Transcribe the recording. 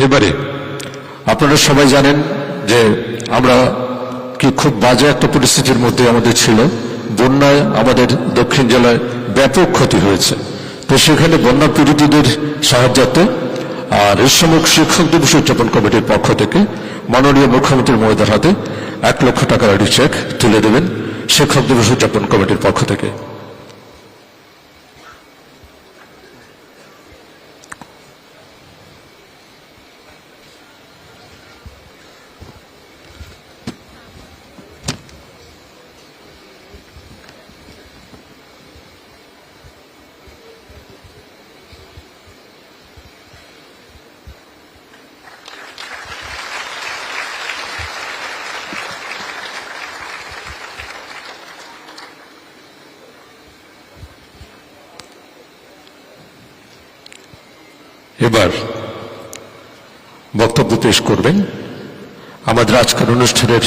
এবারে আপনারা সবাই জানেন যে আমরা কি খুব বাজে একটা পরিস্থিতির মধ্যে আমাদের ছিল। বন্যায় আমাদের দক্ষিণ জেলায় ব্যাপক ক্ষতি হয়েছে। তো সেখানে বন্যা পীড়িতদের সাহায্যার্থে আর রেশমুখ শিক্ষক দিবস উদযাপন কমিটির পক্ষ থেকে মাননীয় মুখ্যমন্ত্রী মহোদয়ের হাতে 1 লক্ষ টাকার আইডি চেক তুলে দেবেন শিক্ষক দিবস উদযাপন কমিটির পক্ষ থেকে। এবার বক্তব্য পেশ করবেন আমাদের আজকের অনুষ্ঠানের